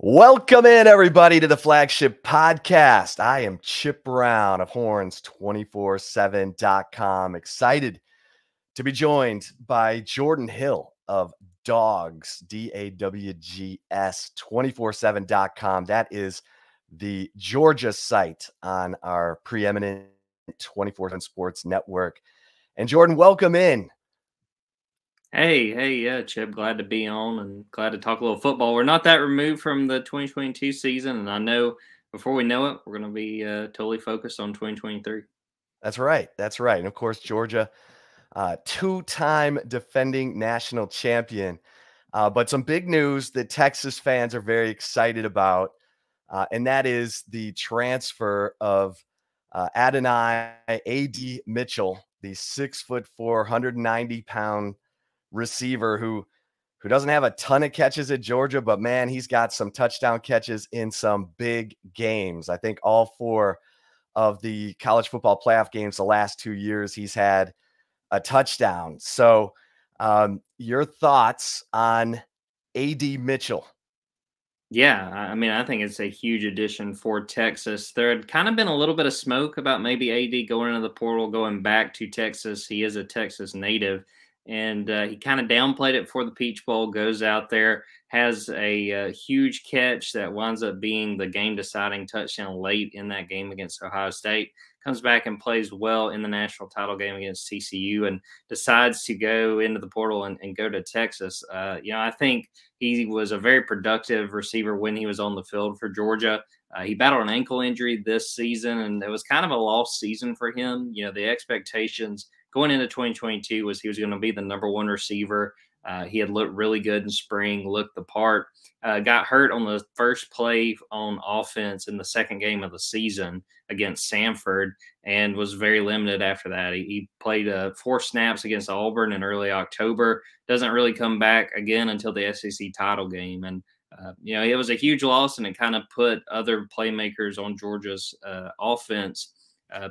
Welcome in, everybody, to the Flagship Podcast. I am Chip Brown of Horns247.com. Excited to be joined by Jordan Hill of Dawgs, DAWGS247.com. That is the Georgia site on our preeminent 24/7 Sports Network. And Jordan, welcome in. Hey, yeah, Chip, glad to be on and glad to talk a little football. We're not that removed from the 2022 season, and I know before we know it, we're going to be totally focused on 2023. That's right. And of course, Georgia, two-time defending national champion. But some big news that Texas fans are very excited about, and that is the transfer of Adonai A.D. Mitchell, the 6'4", 190-pound receiver who doesn't have a ton of catches at Georgia, but man, he's got some touchdown catches in some big games. I think all four of the college football playoff games the last 2 years, he's had a touchdown. So your thoughts on A.D. Mitchell? Yeah, I mean, I think it's a huge addition for Texas. There had kind of been a little bit of smoke about maybe AD going into the portal, going back to Texas. He is a Texas native, and he kind of downplayed it for the Peach Bowl, goes out there, has a huge catch that winds up being the game-deciding touchdown late in that game against Ohio State, comes back and plays well in the national title game against TCU, and decides to go into the portal and go to Texas. I think he was a very productive receiver when he was on the field for Georgia. He battled an ankle injury this season, and it was kind of a lost season for him. You know, the expectations going into 2022 was he was going to be the number one receiver. He had looked really good in spring, looked the part, got hurt on the first play on offense in the second game of the season against Samford and was very limited after that. He played 4 snaps against Auburn in early October, doesn't really come back again until the SEC title game. And, it was a huge loss, and it kind of put other playmakers on Georgia's offense,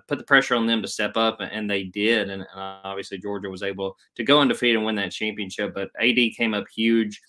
put the pressure on them to step up, and they did. And obviously Georgia was able to go undefeated and win that championship. But AD came up huge,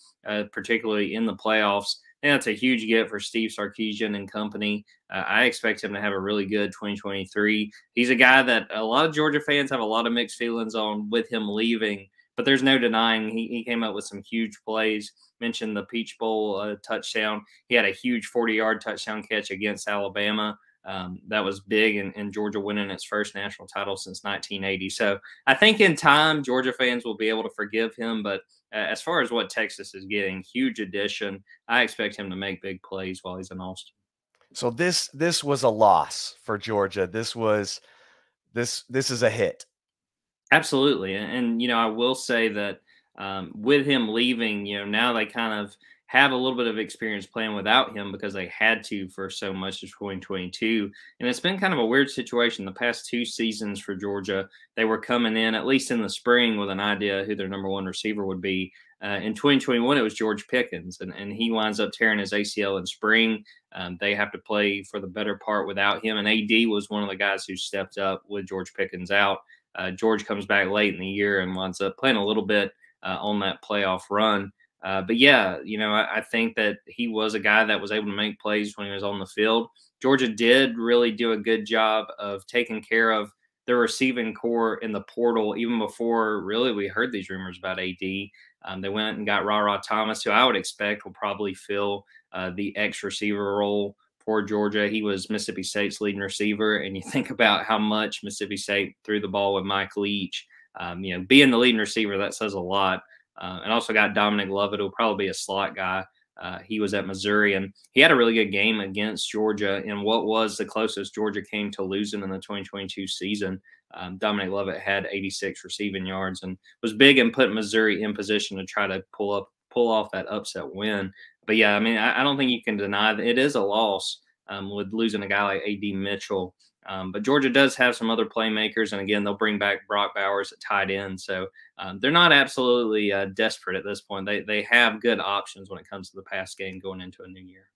particularly in the playoffs. And that's a huge get for Steve Sarkisian and company. I expect him to have a really good 2023. He's a guy that a lot of Georgia fans have a lot of mixed feelings on with him leaving, but there's no denying he came up with some huge plays. Mentioned the Peach Bowl touchdown. He had a huge 40-yard touchdown catch against Alabama. That was big in Georgia winning its first national title since 1980. So I think in time, Georgia fans will be able to forgive him. But as far as what Texas is getting, huge addition. I expect him to make big plays while he's in Austin. So this was a loss for Georgia. This is a hit. Absolutely. And I will say that with him leaving, now they kind of have a little bit of experience playing without him because they had to for so much of 2022. And it's been kind of a weird situation. The past 2 seasons for Georgia, they were coming in, at least in the spring, with an idea who their number one receiver would be. In 2021, it was George Pickens, and he winds up tearing his ACL in spring. They have to play for the better part without him. And AD was one of the guys who stepped up with George Pickens out. George comes back late in the year and winds up playing a little bit on that playoff run. But yeah, I think that he was a guy that was able to make plays when he was on the field. Georgia did really do a good job of taking care of the receiving core in the portal, even before really we heard these rumors about AD. They went and got Ra Thomas, who I would expect will probably fill the X receiver role for Georgia. He was Mississippi State's leading receiver, and you think about how much Mississippi State threw the ball with Mike Leach. Being the leading receiver, that says a lot. And also got Dominic Lovett, who'll probably be a slot guy. He was at Missouri, and he had a really good game against Georgia in what was the closest Georgia came to losing in the 2022 season. Dominic Lovett had 86 receiving yards and was big in putting Missouri in position to try to pull off that upset win. But yeah, I mean, I don't think you can deny that it is a loss with losing a guy like A.D. Mitchell. But Georgia does have some other playmakers, and again, they'll bring back Brock Bowers at tight end. So they're not absolutely desperate at this point. They have good options when it comes to the pass game going into a new year.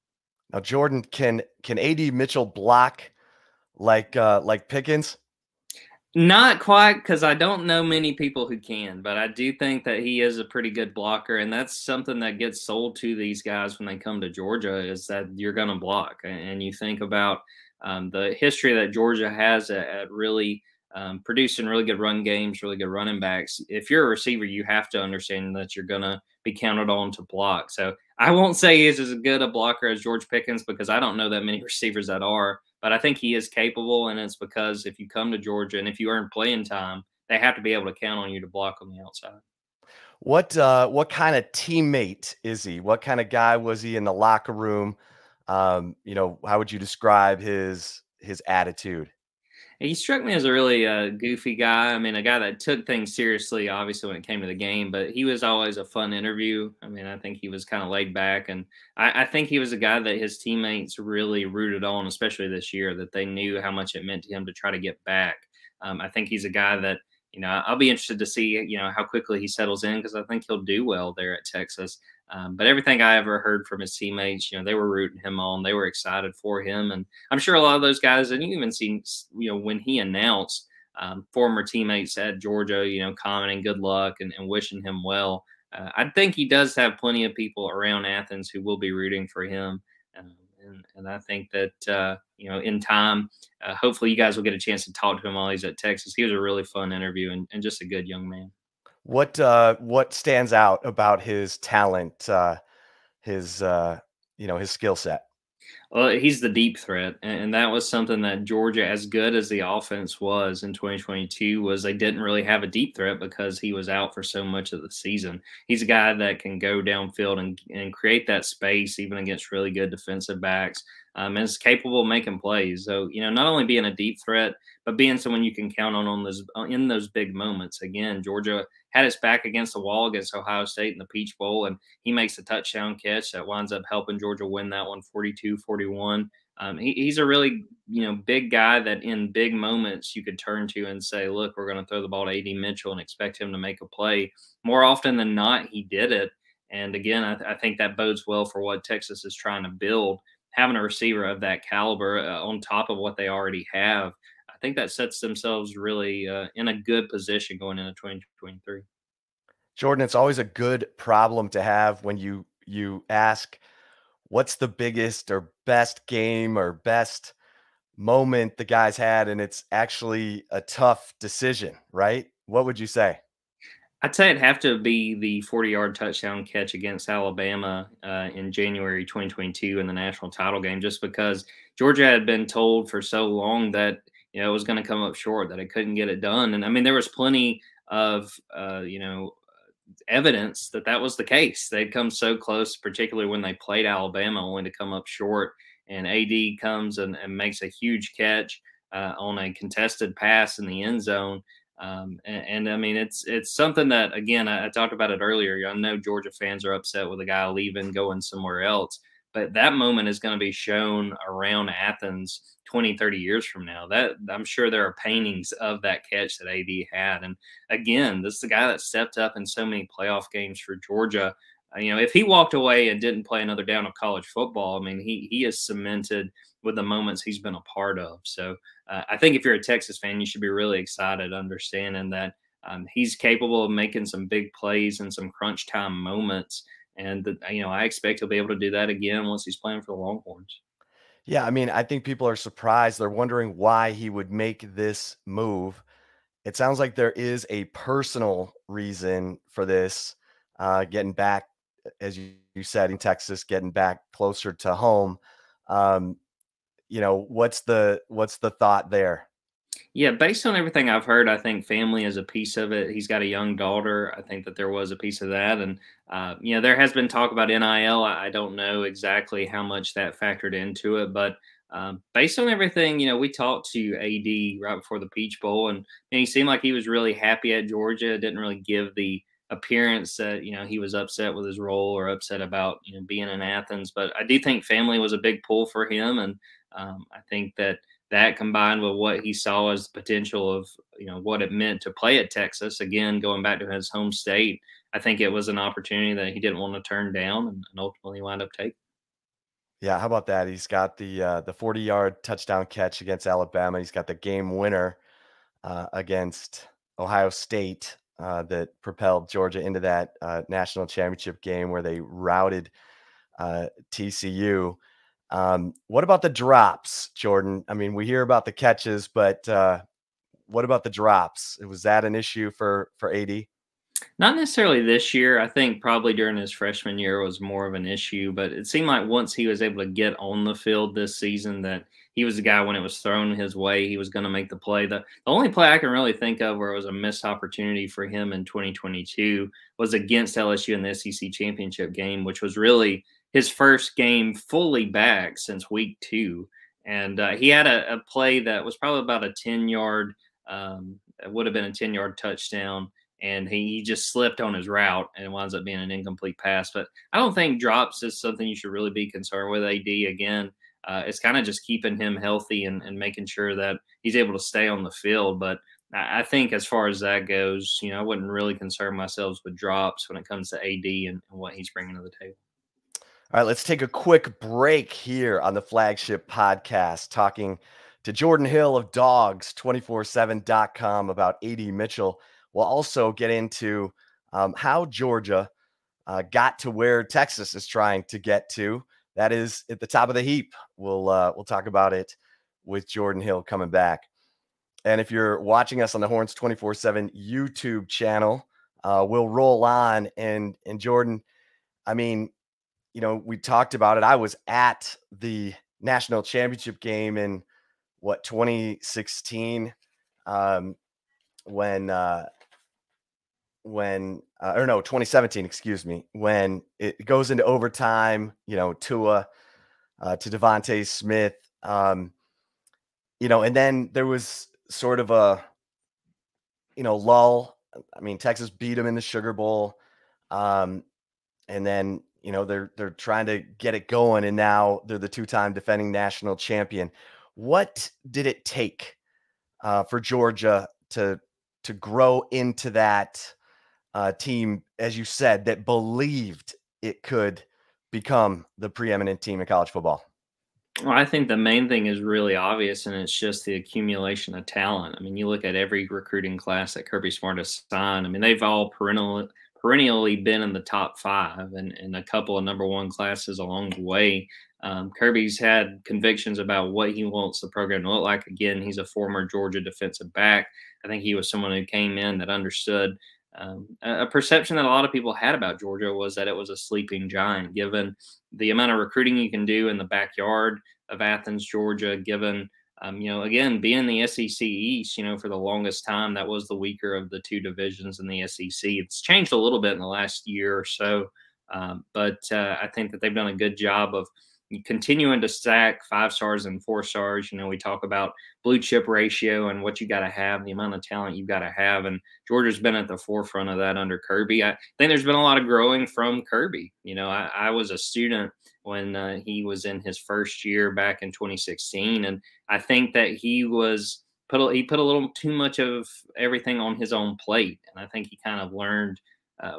Now, Jordan, can A.D. Mitchell block like Pickens? Not quite, because I don't know many people who can, but I do think that he is a pretty good blocker, and that's something that gets sold to these guys when they come to Georgia is that you're going to block. And you think about the history that Georgia has at really producing really good run games, really good running backs. If you're a receiver, you have to understand that you're going to be counted on to block. So I won't say he's as good a blocker as George Pickens because I don't know that many receivers that are. But I think he is capable, and it's because if you come to Georgia and if you earn playing time, they have to be able to count on you to block on the outside. What kind of teammate is he? What kind of guy was he in the locker room? How would you describe his attitude? He struck me as a really goofy guy. I mean, a guy that took things seriously, obviously, when it came to the game, but he was always a fun interview. I mean, I think he was kind of laid back, and I think he was a guy that his teammates really rooted on, especially this year, that they knew how much it meant to him to try to get back. I think he's a guy that, I'll be interested to see, how quickly he settles in because I think he'll do well there at Texas. But everything I ever heard from his teammates, they were rooting him on. They were excited for him. And I'm sure a lot of those guys, and you even see, when he announced former teammates at Georgia, commenting good luck and wishing him well. I think he does have plenty of people around Athens who will be rooting for him. And I think that, in time, hopefully you guys will get a chance to talk to him while he's at Texas. He was a really fun interview and just a good young man. What stands out about his talent, his skill set? Well, he's the deep threat, and that was something that Georgia, as good as the offense was in 2022, was they didn't really have a deep threat because he was out for so much of the season. He's a guy that can go downfield and create that space even against really good defensive backs, and is capable of making plays. So, not only being a deep threat, but being someone you can count on those in those big moments. Again, Georgia had its back against the wall against Ohio State in the Peach Bowl, and he makes a touchdown catch that winds up helping Georgia win that one 42-41. He's a really, big guy that in big moments you could turn to and say, look, we're going to throw the ball to Adonai Mitchell and expect him to make a play. More often than not, he did it. And again, I think that bodes well for what Texas is trying to build. Having a receiver of that caliber on top of what they already have, I think that sets themselves really in a good position going into 2023. Jordan, it's always a good problem to have when you ask what's the biggest or best game or best moment the guys had, and it's actually a tough decision, right? What would you say? I'd say it'd have to be the 40-yard touchdown catch against Alabama in January 2022 in the national title game, just because Georgia had been told for so long that it was going to come up short, that it couldn't get it done. And I mean, there was plenty of evidence that that was the case. They'd come so close, particularly when they played Alabama, only to come up short. And AD comes and makes a huge catch on a contested pass in the end zone. And I mean, it's something that, again, I talked about it earlier. I know Georgia fans are upset with a guy leaving, going somewhere else, but that moment is going to be shown around Athens 20, 30 years from now. That I'm sure there are paintings of that catch that AD had. And again, this is the guy that stepped up in so many playoff games for Georgia. If he walked away and didn't play another down of college football, I mean, he is cemented with the moments he's been a part of. So I think if you're a Texas fan, you should be really excited, understanding that he's capable of making some big plays and some crunch time moments. And I expect he'll be able to do that again once he's playing for the Longhorns. Yeah, I mean, I think people are surprised. They're wondering why he would make this move. It sounds like there is a personal reason for this, getting back, as you said, in Texas, getting back closer to home. Um, what's the thought there? Yeah, based on everything I've heard, I think family is a piece of it. He's got a young daughter. I think that there was a piece of that. And, there has been talk about NIL. I don't know exactly how much that factored into it. But based on everything, we talked to AD right before the Peach Bowl, and he seemed like he was really happy at Georgia. Didn't really give the appearance that, he was upset with his role or upset about, being in Athens. But I do think family was a big pull for him. And I think that combined with what he saw as the potential of, what it meant to play at Texas, again, going back to his home state, I think it was an opportunity that he didn't want to turn down and ultimately wound up taking. Yeah, how about that? He's got the 40-yard touchdown catch against Alabama. He's got the game winner. against Ohio State that propelled Georgia into that national championship game where they routed TCU. What about the drops, Jordan? I mean, we hear about the catches, but what about the drops? Was that an issue for AD? Not necessarily this year. I think probably during his freshman year was more of an issue, but it seemed like once he was able to get on the field this season that he was the guy when it was thrown his way, he was going to make the play. The only play I can really think of where it was a missed opportunity for him in 2022 was against LSU in the SEC championship game, which was really his first game fully back since week 2. And he had a play that was probably about a 10-yard, it would have been a 10-yard touchdown, and he just slipped on his route and it winds up being an incomplete pass. But I don't think drops is something you should really be concerned with. AD, again, it's kind of just keeping him healthy and making sure that he's able to stay on the field. But I think as far as that goes, I wouldn't really concern myself with drops when it comes to AD and what he's bringing to the table. All right, let's take a quick break here on the Flagship Podcast, talking to Jordan Hill of Dogs247.com about AD Mitchell. We'll also get into how Georgia got to where Texas is trying to get to. That is at the top of the heap. We'll talk about it with Jordan Hill coming back. And if you're watching us on the Horns 24/7 YouTube channel, we'll roll on. And Jordan, I mean, we talked about it. I was at the national championship game in 2016, when 2017, excuse me, when it goes into overtime, Tua to Devontae Smith, and then there was sort of a, lull. I mean, Texas beat them in the Sugar Bowl. And then, they're trying to get it going, and now they're the 2-time defending national champion. What did it take for Georgia to grow into that team, as you said, that believed it could become the preeminent team in college football? Well, I think the main thing is really obvious, and it's just the accumulation of talent. I mean, you look at every recruiting class that Kirby Smart has signed. I mean, they've all perennially been in the top 5 and a couple of number 1 classes along the way. Kirby's had convictions about what he wants the program to look like. Again, he's a former Georgia defensive back. I think he was someone who came in that understood a perception that a lot of people had about Georgia was that it was a sleeping giant, given the amount of recruiting you can do in the backyard of Athens, Georgia, given, again, being in the SEC East, for the longest time, that was the weaker of the 2 divisions in the SEC. It's changed a little bit in the last year or so, but I think that they've done a good job of continuing to stack 5 stars and 4 stars. We talk about blue chip ratio and what you got to have, the amount of talent you got to have. And Georgia's been at the forefront of that under Kirby. I think there's been a lot of growing from Kirby. I was a student when he was in his first year back in 2016. And I think that he put a little too much of everything on his own plate. And I think he kind of learned,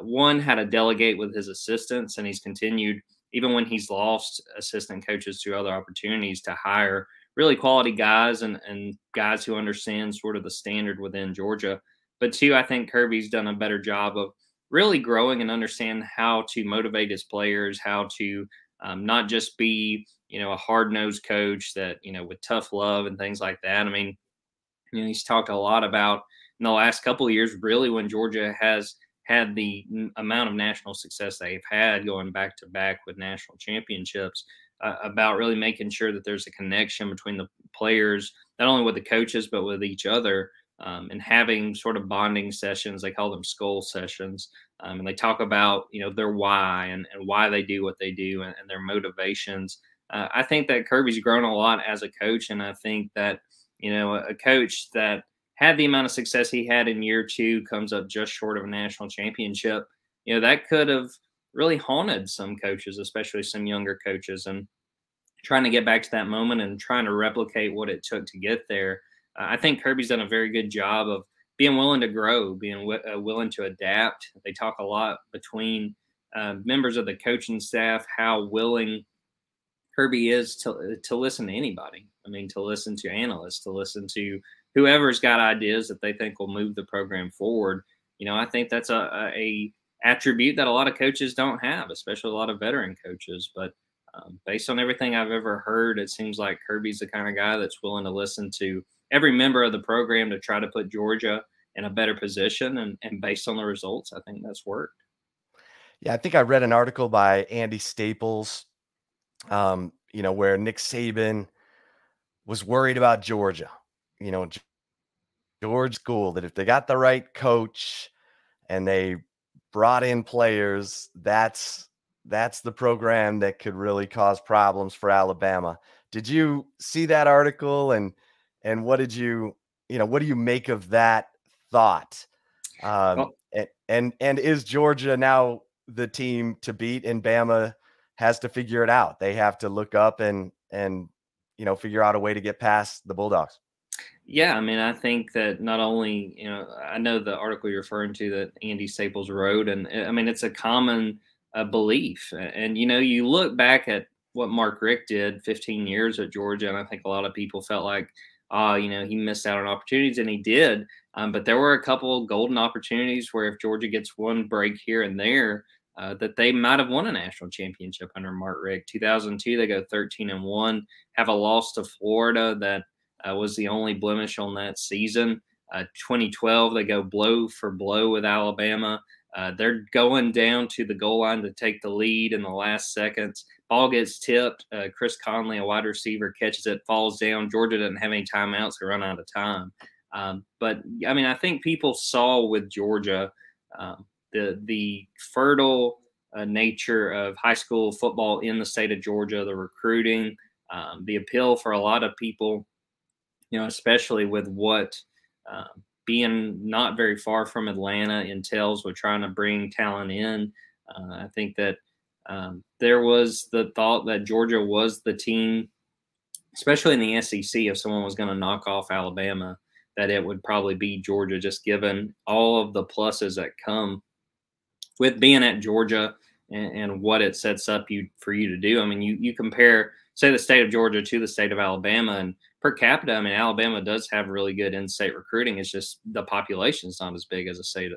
one, how to delegate with his assistants. And he's continued, even when he's lost assistant coaches to other opportunities, to hire really quality guys and guys who understand sort of the standard within Georgia. But 2, I think Kirby's done a better job of really growing and understand how to motivate his players, how to not just be, a hard-nosed coach that, with tough love and things like that. I mean, he's talked a lot about in the last couple of years, really, when Georgia has had the amount of national success they've had going back to back with national championships, about really making sure that there's a connection between the players, not only with the coaches, but with each other, and having sort of bonding sessions. They call them skull sessions. And they talk about, their why and why they do what they do and their motivations. I think that Kirby's grown a lot as a coach. And I think that, a coach that had the amount of success he had in year 2 comes up just short of a national championship, that could have really haunted some coaches, especially some younger coaches, and trying to get back to that moment and trying to replicate what it took to get there. I think Kirby's done a very good job of being willing to grow, being willing to adapt. They talk a lot between members of the coaching staff, how willing Kirby is to listen to anybody. I mean, to listen to analysts, to listen to whoever's got ideas that they think will move the program forward. I think that's a attribute that a lot of coaches don't have, especially a lot of veteran coaches. But based on everything I've ever heard, it seems like Kirby's the kind of guy that's willing to listen to every member of the program to try to put Georgia in a better position. And based on the results, I think that's worked. Yeah, I think I read an article by Andy Staples, where Nick Saban was worried about Georgia. George School, that if they got the right coach and they brought in players, that's the program that could really cause problems for Alabama. Did you see that article, and what did what do you make of that thought? Well, And is Georgia now the team to beat, and Bama has to figure it out? They have to look up and figure out a way to get past the Bulldogs. Yeah, I mean, I think that not only, I know the article you're referring to that Andy Staples wrote, and I mean, it's a common belief. And, you look back at what Mark Richt did 15 years at Georgia, and I think a lot of people felt like, he missed out on opportunities, and he did. But there were a couple of golden opportunities where if Georgia gets one break here and there, that they might have won a national championship under Mark Richt. 2002, they go 13-1, have a loss to Florida that was the only blemish on that season. 2012, they go blow for blow with Alabama. They're going down to the goal line to take the lead in the last seconds. Ball gets tipped. Chris Conley, a wide receiver, catches it, falls down. Georgia doesn't have any timeouts to run out of time. But, I mean, I think people saw with Georgia the fertile nature of high school football in the state of Georgia, the recruiting, the appeal for a lot of people, especially with what being not very far from Atlanta entails with trying to bring talent in. I think that there was the thought that Georgia was the team, especially in the SEC, if someone was going to knock off Alabama, that it would probably be Georgia, just given all of the pluses that come with being at Georgia and what it sets up for you to do. I mean, you compare, say, the state of Georgia to the state of Alabama, and per capita, I mean, Alabama does have really good in-state recruiting. It's just the population is not as big as a state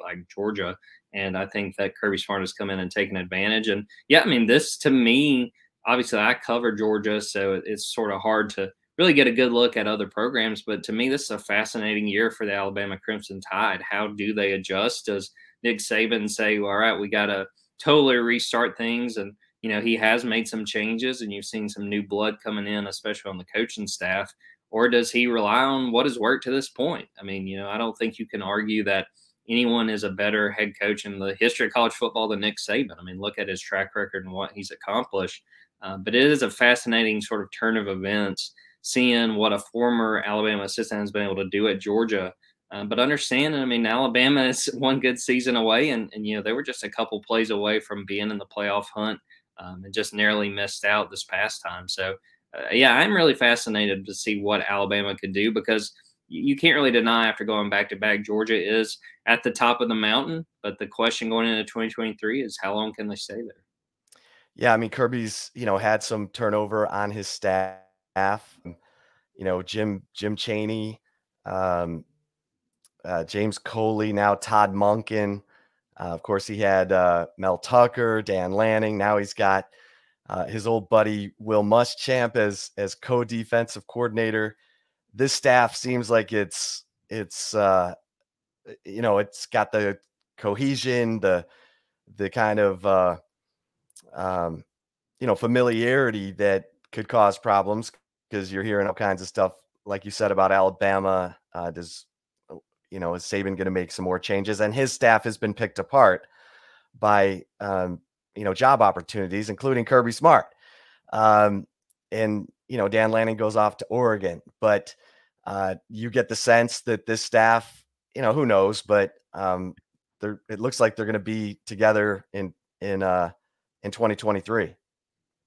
like Georgia. And I think that Kirby Smart has come in and taken advantage. And yeah, I mean, this to me, obviously I cover Georgia, so it's sort of hard to really get a good look at other programs. But to me, this is a fascinating year for the Alabama Crimson Tide. How do they adjust? Does Nick Saban say, well, all right, we got to totally restart things? And, he has made some changes, and you've seen some new blood coming in, especially on the coaching staff. Or does he rely on what has worked to this point? I mean, I don't think you can argue that anyone is a better head coach in the history of college football than Nick Saban. I mean, look at his track record and what he's accomplished. But it is a fascinating sort of turn of events, seeing what a former Alabama assistant has been able to do at Georgia. But understanding, I mean, Alabama is one good season away, and they were just a couple plays away from being in the playoff hunt, and just narrowly missed out this past time. So, yeah, I'm really fascinated to see what Alabama could do, because you can't really deny, after going back-to-back, Georgia is at the top of the mountain. But the question going into 2023 is, how long can they stay there? Yeah, I mean, Kirby's, had some turnover on his staff. Jim Chaney, James Coley, now Todd Monken. Of course, he had Mel Tucker, Dan Lanning. Now he's got his old buddy Will Muschamp as co-defensive coordinator. This staff seems like it's got the cohesion, the kind of familiarity that could cause problems, because you're hearing all kinds of stuff, like you said, about Alabama. Is Saban going to make some more changes? And his staff has been picked apart by, job opportunities, including Kirby Smart. And Dan Lanning goes off to Oregon. But you get the sense that this staff, who knows, but it looks like they're going to be together in 2023.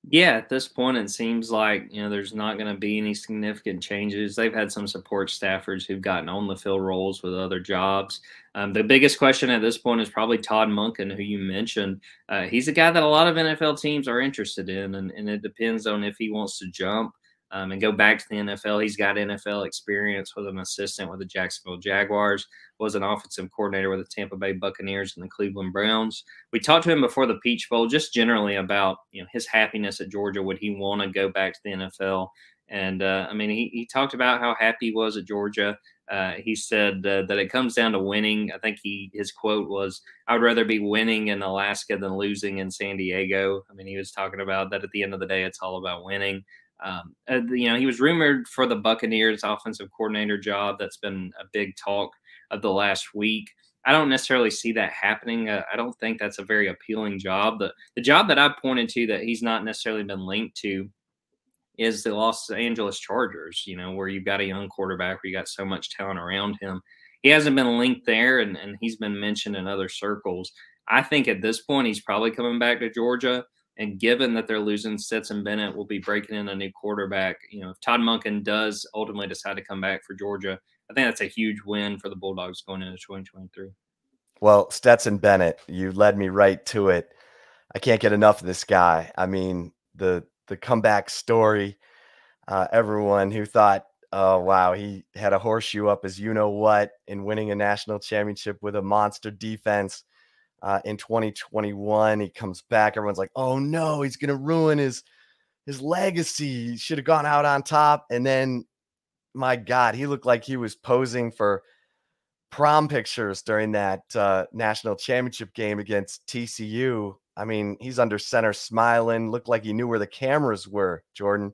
Yeah, at this point, it seems like, there's not going to be any significant changes. They've had some support staffers who've gotten on the field roles with other jobs. The biggest question at this point is probably Todd Monken, who you mentioned. He's a guy that a lot of NFL teams are interested in, and it depends on if he wants to jump. and go back to the NFL. He's got NFL experience with an assistant with the Jacksonville Jaguars, was an offensive coordinator with the Tampa Bay Buccaneers and the Cleveland Browns. We talked to him before the Peach Bowl, just generally about his happiness at Georgia. Would he want to go back to the NFL? And I mean, he talked about how happy he was at Georgia. He said that it comes down to winning. I think his quote was, "I would rather be winning in Alaska than losing in San Diego." I mean, he was talking about that at the end of the day, it's all about winning. He was rumored for the Buccaneers offensive coordinator job. That's been a big talk of the last week. I don't necessarily see that happening. I don't think that's a very appealing job. The job that I pointed to that he's not necessarily been linked to is the Los Angeles Chargers, where you've got a young quarterback, where you got so much talent around him. He hasn't been linked there, and he's been mentioned in other circles. I think at this point, he's probably coming back to Georgia. And given that they're losing, Stetson Bennett will be breaking in a new quarterback. If Todd Monken does ultimately decide to come back for Georgia, I think that's a huge win for the Bulldogs going into 2023. Well, Stetson Bennett, you led me right to it. I can't get enough of this guy. I mean, the comeback story, everyone who thought, oh, wow, he had a horseshoe up as you-know-what in winning a national championship with a monster defense in 2021. He comes back. Everyone's like, oh, no, he's going to ruin his legacy. He should have gone out on top. And then, my God, he looked like he was posing for prom pictures during that national championship game against TCU. I mean, he's under center smiling, looked like he knew where the cameras were, Jordan.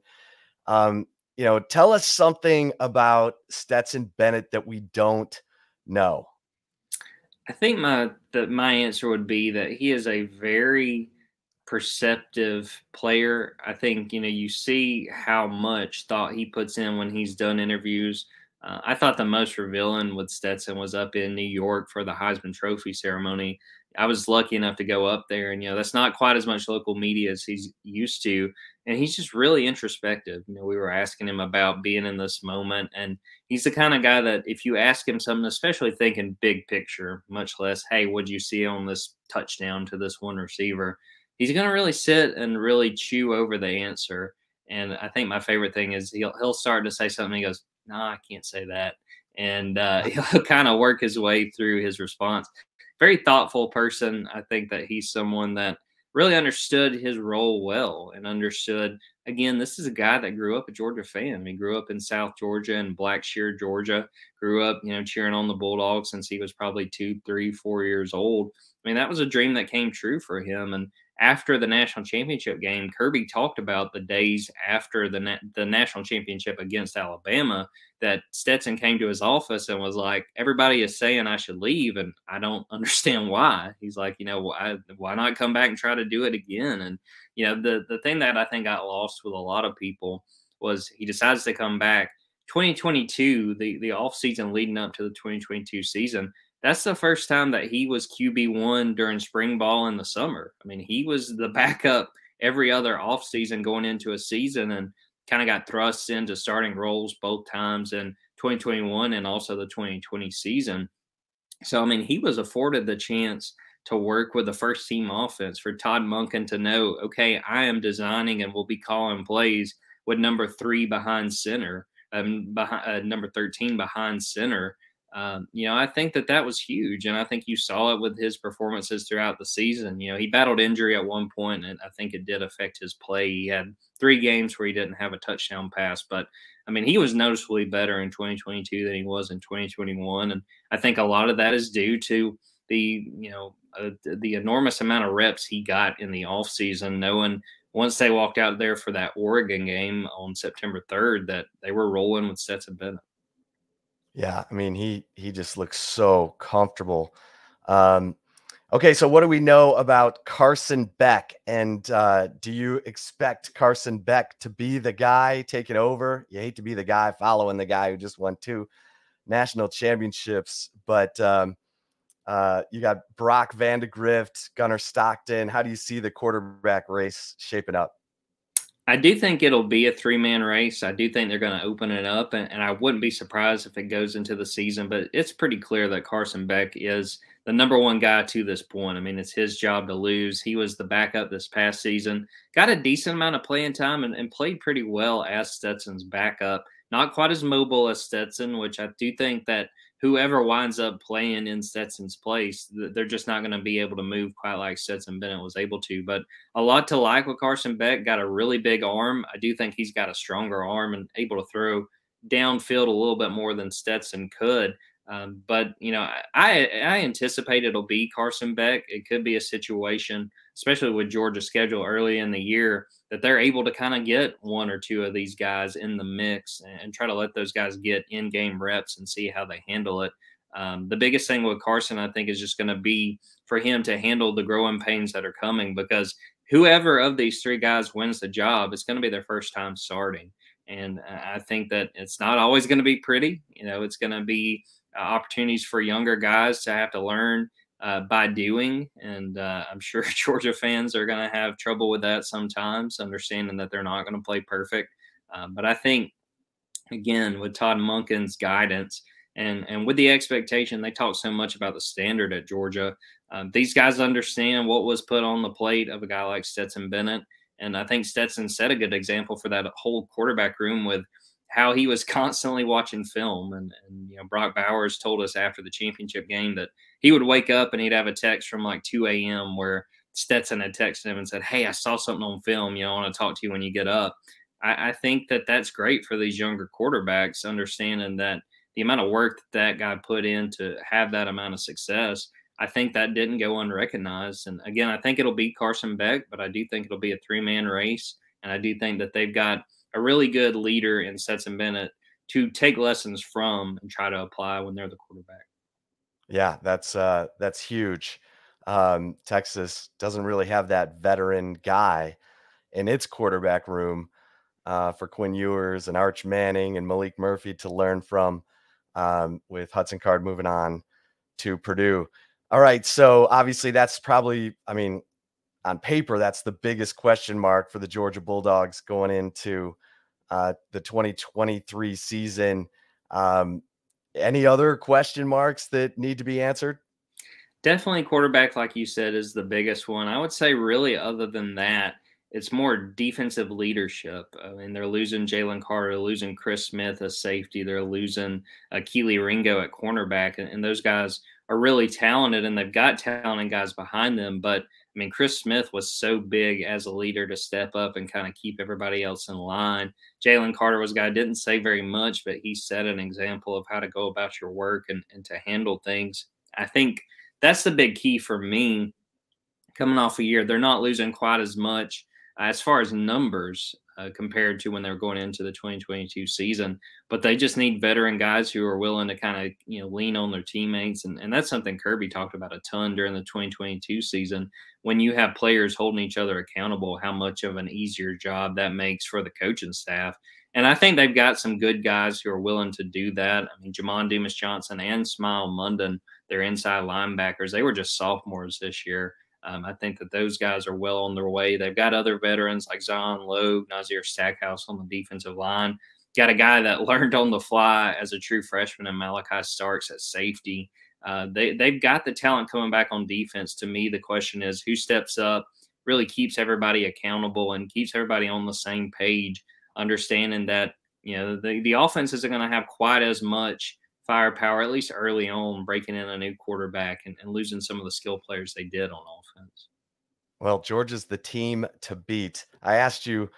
Tell us something about Stetson Bennett that we don't know. I think my answer would be that he is a very perceptive player. I think, you see how much thought he puts in when he's done interviews. I thought the most revealing with Stetson was up in New York for the Heisman Trophy ceremony. I was lucky enough to go up there, and that's not quite as much local media as he's used to, and he's just really introspective. We were asking him about being in this moment, and he's the kind of guy that if you ask him something, especially thinking big picture, much less, hey, what'd you see on this touchdown to this one receiver, he's going to really sit and really chew over the answer. And I think my favorite thing is he'll start to say something, he goes, no, I can't say that. And he'll kind of work his way through his response. Very thoughtful person. I think that he's someone that really understood his role well and understood, again, this is a guy that grew up a Georgia fan. He grew up in South Georgia and Blackshear, Georgia, grew up, cheering on the Bulldogs since he was probably 2, 3, 4 years old. I mean, that was a dream that came true for him. And after the national championship game, Kirby talked about the days after the national championship against Alabama that Stetson came to his office and was like, everybody is saying I should leave, and I don't understand why. He's like, why not come back and try to do it again? And, the thing that I think got lost with a lot of people was he decides to come back. 2022, the offseason leading up to the 2022 season, that's the first time that he was QB1 during spring ball in the summer. I mean, he was the backup every other offseason going into a season and kind of got thrust into starting roles both times in 2021 and also the 2020 season. So, I mean, he was afforded the chance to work with the first team offense, for Todd Monken to know, okay, I am designing and will be calling plays with number 3 behind center, number 13 behind center. I think that was huge. And I think you saw it with his performances throughout the season. He battled injury at one point, and I think it did affect his play. He had 3 games where he didn't have a touchdown pass, but I mean, he was noticeably better in 2022 than he was in 2021. And I think a lot of that is due to the enormous amount of reps he got in the offseason, knowing once they walked out there for that Oregon game on September 3rd that they were rolling with Stetson Bennett. Yeah, I mean, he just looks so comfortable. Okay, so what do we know about Carson Beck? And do you expect Carson Beck to be the guy taking over? You hate to be the guy following the guy who just won 2 national championships, but you got Brock Vandegrift, Gunnar Stockton. How do you see the quarterback race shaping up? I do think it'll be a three-man race. I do think they're going to open it up, and I wouldn't be surprised if it goes into the season. But it's pretty clear that Carson Beck is the number one guy to this point. I mean, it's his job to lose. He was the backup this past season, got a decent amount of playing time, and played pretty well as Stetson's backup. Not quite as mobile as Stetson, which I do think that whoever winds up playing in Stetson's place, they're just not going to be able to move quite like Stetson Bennett was able to. But a lot to like with Carson Beck. Got a really big arm. I do think he's got a stronger arm and able to throw downfield a little bit more than Stetson could. But I anticipate it'll be Carson Beck. It could be a situation, especially with Georgia's schedule early in the year, that they're able to kind of get one or two of these guys in the mix and try to let those guys get in-game reps and see how they handle it. The biggest thing with Carson, I think, is just going to be for him to handle the growing pains that are coming, because whoever of these three guys wins the job, it's going to be their first time starting. And I think that it's not always going to be pretty. It's going to be opportunities for younger guys to have to learn by doing. And I'm sure Georgia fans are going to have trouble with that sometimes, understanding that they're not going to play perfect. But I think, again, with Todd Monken's guidance and with the expectation, they talk so much about the standard at Georgia. These guys understand what was put on the plate of a guy like Stetson Bennett. And I think Stetson set a good example for that whole quarterback room with how he was constantly watching film. And Brock Bowers told us after the championship game that he would wake up and he'd have a text from like 2 a.m. where Stetson had texted him and said, "Hey, I saw something on film. I want to talk to you when you get up." I think that that's great for these younger quarterbacks, understanding that the amount of work that guy put in to have that amount of success, I think that didn't go unrecognized. And again, I think it'll be Carson Beck, but I do think it'll be a three-man race. And I do think that they've got a really good leader in Stetson Bennett to take lessons from and try to apply when they're the quarterback. Yeah, that's huge. Texas doesn't really have that veteran guy in its quarterback room for Quinn Ewers and Arch Manning and Malik Murphy to learn from, with Hudson Card moving on to Purdue. All right, so obviously that's probably, on paper, that's the biggest question mark for the Georgia Bulldogs going into the 2023 season. Any other question marks that need to be answered? Definitely quarterback, like you said, is the biggest one. I would say really other than that, it's more defensive leadership. I mean, they're losing Jalen Carter, losing Chris Smith as safety. They're losing Keely Ringo at cornerback. And those guys are really talented, and they've got talented guys behind them. But, Chris Smith was so big as a leader to step up and kind of keep everybody else in line. Jalen Carter was a guy who didn't say very much, but he set an example of how to go about your work and to handle things. I think that's the big key for me coming off a year. They're not losing quite as much as far as numbers compared to when they were going into the 2022 season, but they just need veteran guys who are willing to kind of, lean on their teammates. And that's something Kirby talked about a ton during the 2022 season. When you have players holding each other accountable, how much of an easier job that makes for the coaching staff. And I think they've got some good guys who are willing to do that. Jamon Dumas Johnson and Smile Munden, their inside linebackers, they were just sophomores this year. I think that those guys are well on their way. They've got other veterans like Zion Logue, Nazir Stackhouse on the defensive line. Got a guy that learned on the fly as a true freshman in Malachi Starks at safety. They've got the talent coming back on defense. To me, the question is who steps up, really keeps everybody accountable and keeps everybody on the same page, understanding that the offense isn't going to have quite as much firepower, at least early on, breaking in a new quarterback and losing some of the skill players they did on offense. Well, Georgia's the team to beat. I asked you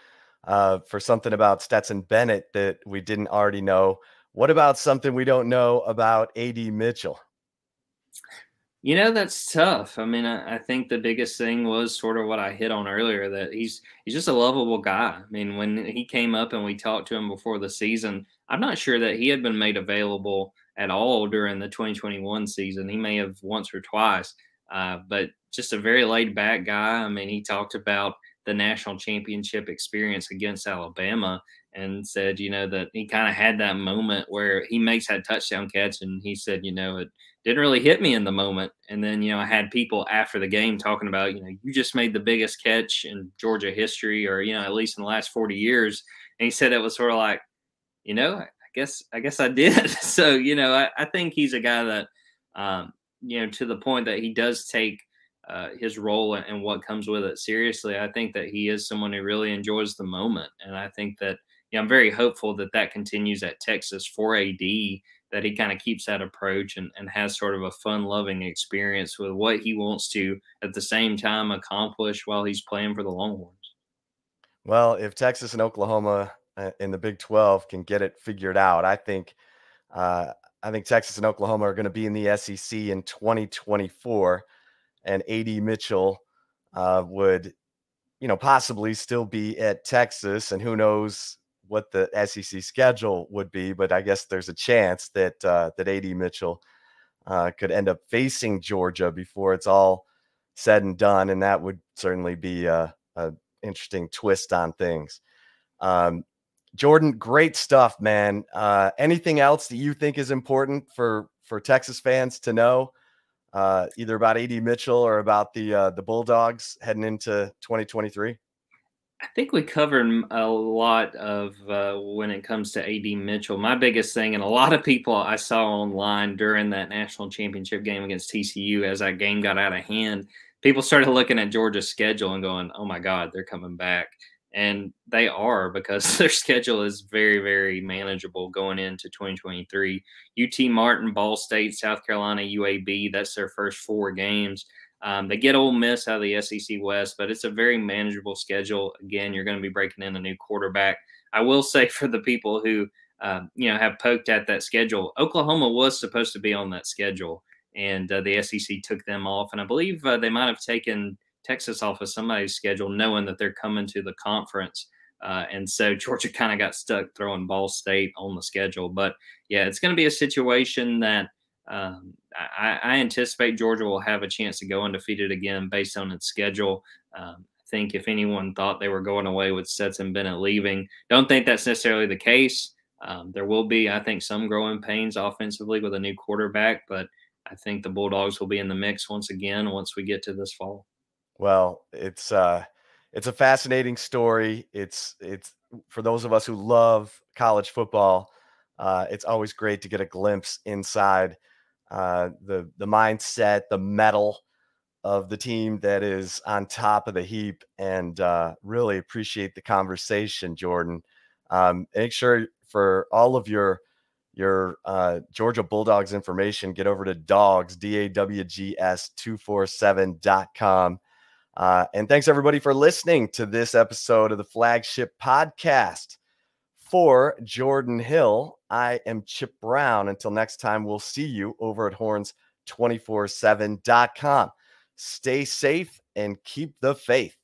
for something about Stetson Bennett that we didn't already know. What about something we don't know about AD Mitchell? That's tough. I think the biggest thing was sort of what I hit on earlier, that he's just a lovable guy. When he came up and we talked to him before the season, I'm not sure that he had been made available at all during the 2021 season. He may have once or twice, but just a very laid back guy. He talked about the national championship experience against Alabama, and said, that he kind of had that moment where he makes that touchdown catch, and he said, it didn't really hit me in the moment. And then, I had people after the game talking about, you just made the biggest catch in Georgia history, or, at least in the last 40 years. And he said it was sort of like, I guess I did. So, I think he's a guy that, to the point that he does take his role and what comes with it seriously. I think that he is someone who really enjoys the moment. And I think that, I'm very hopeful that that continues at Texas for AD, that he kind of keeps that approach and has sort of a fun-loving experience with what he wants to, at the same time, accomplish while he's playing for the Longhorns. Well, if Texas and Oklahoma in the Big 12 can get it figured out, I think Texas and Oklahoma are going to be in the SEC in 2024, and AD Mitchell would, possibly still be at Texas, and who knows what the SEC schedule would be, but I guess there's a chance that AD Mitchell could end up facing Georgia before it's all said and done, and that would certainly be a interesting twist on things. Jordan, great stuff, man. Anything else that you think is important for Texas fans to know, either about AD Mitchell or about the Bulldogs heading into 2023? I think we covered a lot of when it comes to AD Mitchell. My biggest thing, and a lot of people I saw online during that national championship game against TCU, as that game got out of hand, people started looking at Georgia's schedule and going, oh my God, they're coming back. And they are, because their schedule is very, very manageable going into 2023. UT Martin, Ball State, South Carolina, UAB, that's their first 4 games. They get Ole Miss out of the SEC West, but it's a very manageable schedule. Again, you're going to be breaking in a new quarterback. I will say, for the people who, have poked at that schedule, Oklahoma was supposed to be on that schedule, and the SEC took them off. And I believe they might have taken Texas off of somebody's schedule, knowing that they're coming to the conference. And so Georgia kind of got stuck throwing Ball State on the schedule. But yeah, it's going to be a situation that I anticipate Georgia will have a chance to go undefeated again based on its schedule. I think if anyone thought they were going away with Stetson Bennett leaving, don't think that's necessarily the case. There will be, I think, some growing pains offensively with a new quarterback, but I think the Bulldogs will be in the mix once again once we get to this fall. Well, it's a fascinating story. It's for those of us who love college football, it's always great to get a glimpse inside the mindset, the mettle of the team that is on top of the heap, and really appreciate the conversation, Jordan. Make sure for all of your Georgia Bulldogs information, get over to DAWGS247.com. And thanks everybody for listening to this episode of the Flagship Podcast. For Jordan Hill, I am Chip Brown. Until next time, we'll see you over at horns247.com. Stay safe and keep the faith.